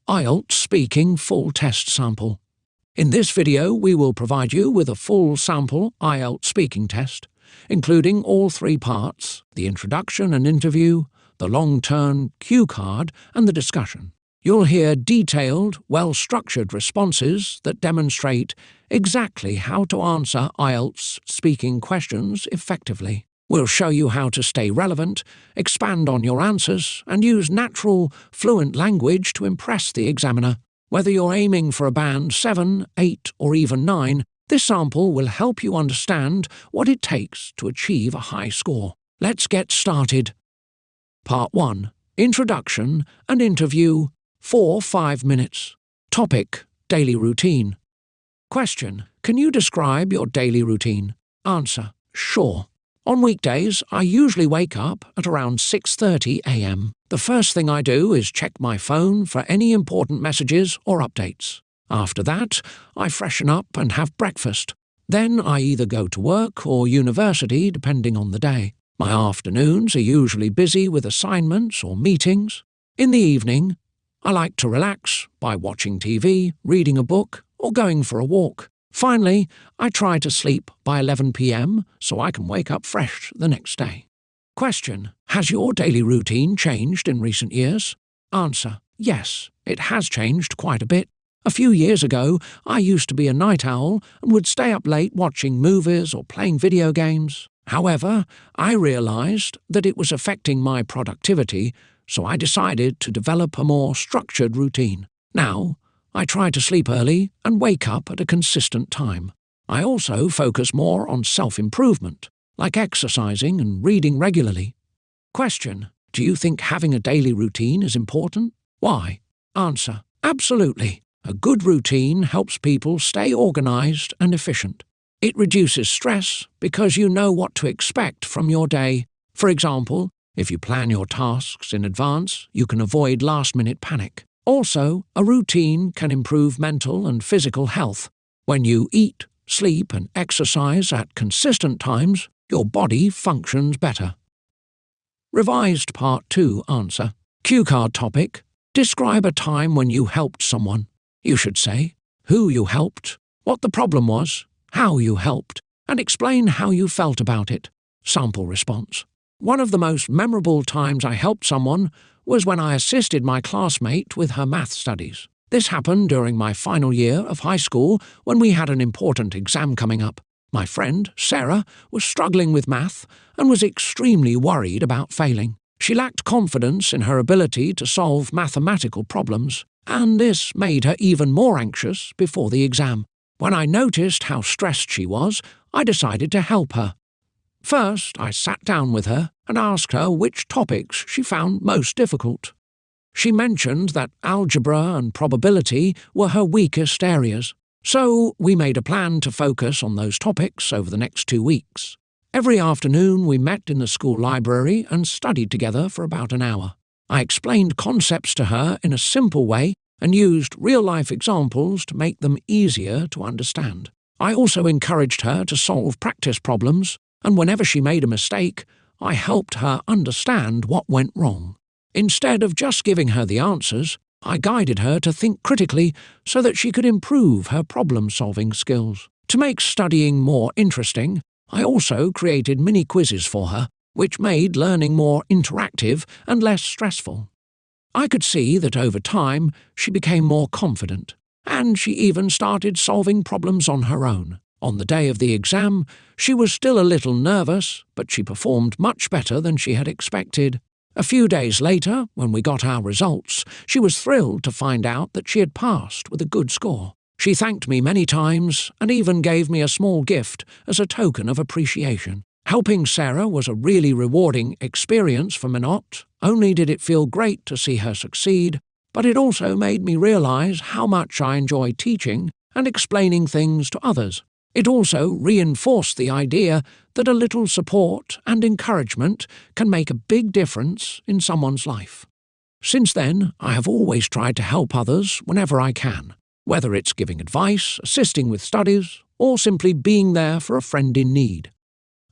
IELTS Speaking Full Test Sample. In this video, we will provide you with a full sample IELTS speaking test, including all three parts: the introduction and interview, the long-term cue card, and the discussion. You'll hear detailed, well-structured responses that demonstrate exactly how to answer IELTS speaking questions effectively. We'll show you how to stay relevant, expand on your answers, and use natural, fluent language to impress the examiner. Whether you're aiming for a band 7, 8, or even 9, this sample will help you understand what it takes to achieve a high score. Let's get started. Part 1. Introduction and interview, 4-5 minutes. Topic: daily routine. Question: can you describe your daily routine? Answer: sure. On weekdays, I usually wake up at around 6:30 a.m. The first thing I do is check my phone for any important messages or updates. After that, I freshen up and have breakfast. Then I either go to work or university, depending on the day. My afternoons are usually busy with assignments or meetings. In the evening, I like to relax by watching TV, reading a book, or going for a walk. Finally, I try to sleep by 11 p.m. so I can wake up fresh the next day. Question: has your daily routine changed in recent years? Answer: yes, it has changed quite a bit. A few years ago, I used to be a night owl and would stay up late watching movies or playing video games. However, I realized that it was affecting my productivity, so I decided to develop a more structured routine. Now, I try to sleep early and wake up at a consistent time. I also focus more on self-improvement, like exercising and reading regularly. Question: do you think having a daily routine is important? Why? Answer: absolutely. A good routine helps people stay organized and efficient. It reduces stress because you know what to expect from your day. For example, if you plan your tasks in advance, you can avoid last-minute panic. Also, a routine can improve mental and physical health. When you eat, sleep, and exercise at consistent times, your body functions better. Revised Part 2 answer. Cue card topic: describe a time when you helped someone. You should say who you helped, what the problem was, how you helped, and explain how you felt about it. Sample response: one of the most memorable times I helped someone was when I assisted my classmate with her math studies. This happened during my final year of high school when we had an important exam coming up. My friend, Sarah, was struggling with math and was extremely worried about failing. She lacked confidence in her ability to solve mathematical problems, and this made her even more anxious before the exam. When I noticed how stressed she was, I decided to help her. First, I sat down with her and asked her which topics she found most difficult. She mentioned that algebra and probability were her weakest areas, so we made a plan to focus on those topics over the next 2 weeks. Every afternoon we met in the school library and studied together for about an hour. I explained concepts to her in a simple way and used real-life examples to make them easier to understand. I also encouraged her to solve practice problems, and whenever she made a mistake, I helped her understand what went wrong. Instead of just giving her the answers, I guided her to think critically so that she could improve her problem-solving skills. To make studying more interesting, I also created mini-quizzes for her, which made learning more interactive and less stressful. I could see that over time she became more confident, and she even started solving problems on her own. On the day of the exam, she was still a little nervous, but she performed much better than she had expected. A few days later, when we got our results, she was thrilled to find out that she had passed with a good score. She thanked me many times and even gave me a small gift as a token of appreciation. Helping Sarah was a really rewarding experience for me. Not only did it feel great to see her succeed, but it also made me realize how much I enjoy teaching and explaining things to others. It also reinforced the idea that a little support and encouragement can make a big difference in someone's life. Since then, I have always tried to help others whenever I can, whether it's giving advice, assisting with studies, or simply being there for a friend in need.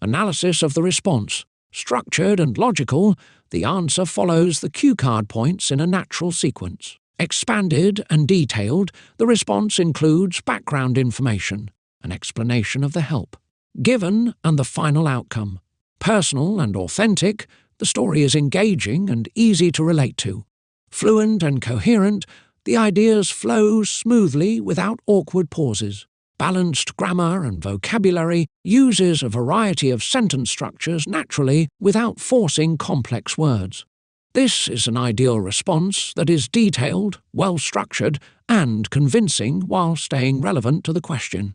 Analysis of the response. Structured and logical, the answer follows the cue card points in a natural sequence. Expanded and detailed, the response includes background information, an explanation of the help. Given and the final outcome. Personal and authentic, the story is engaging and easy to relate to. Fluent and coherent, the ideas flow smoothly without awkward pauses. Balanced grammar and vocabulary uses a variety of sentence structures naturally without forcing complex words. This is an ideal response that is detailed, well-structured, and convincing while staying relevant to the question.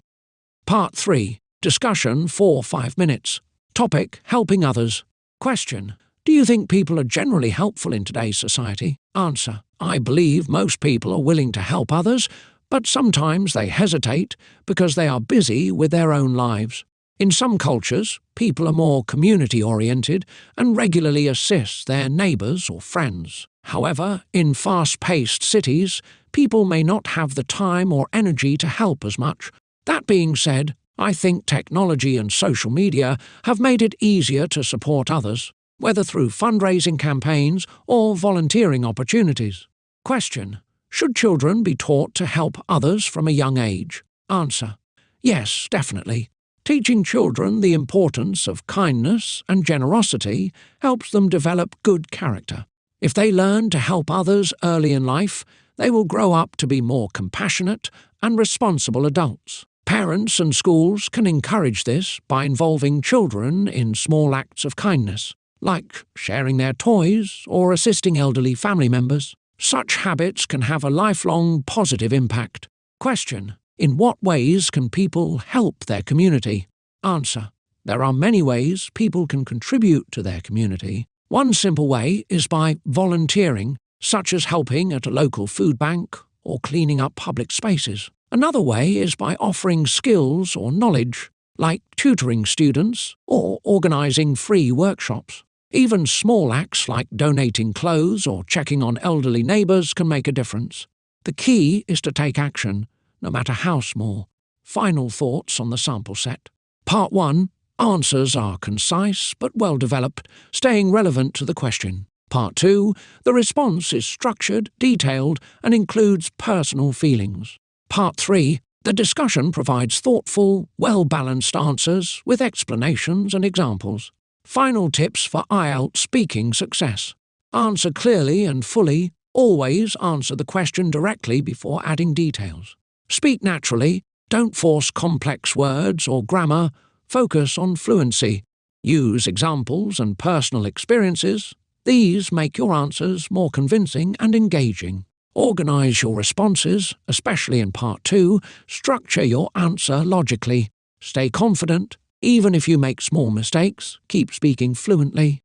Part 3. Discussion for 5 minutes. Topic: helping others. Question: do you think people are generally helpful in today's society? Answer: I believe most people are willing to help others, but sometimes they hesitate because they are busy with their own lives. In some cultures, people are more community-oriented and regularly assist their neighbours or friends. However, in fast-paced cities, people may not have the time or energy to help as much. That being said, I think technology and social media have made it easier to support others, whether through fundraising campaigns or volunteering opportunities. Question: should children be taught to help others from a young age? Answer: yes, definitely. Teaching children the importance of kindness and generosity helps them develop good character. If they learn to help others early in life, they will grow up to be more compassionate and responsible adults. Parents and schools can encourage this by involving children in small acts of kindness, like sharing their toys or assisting elderly family members. Such habits can have a lifelong positive impact. Question: in what ways can people help their community? Answer: there are many ways people can contribute to their community. One simple way is by volunteering, such as helping at a local food bank or cleaning up public spaces. Another way is by offering skills or knowledge, like tutoring students or organising free workshops. Even small acts like donating clothes or checking on elderly neighbours can make a difference. The key is to take action, no matter how small. Final thoughts on the sample set. Part 1. Answers are concise but well developed, staying relevant to the question. Part 2. The response is structured, detailed, and includes personal feelings. Part 3. The discussion provides thoughtful, well-balanced answers with explanations and examples. Final tips for IELTS speaking success. Answer clearly and fully. Always answer the question directly before adding details. Speak naturally. Don't force complex words or grammar. Focus on fluency. Use examples and personal experiences. These make your answers more convincing and engaging. Organise your responses, especially in Part 2. Structure your answer logically. Stay confident. Even if you make small mistakes, keep speaking fluently.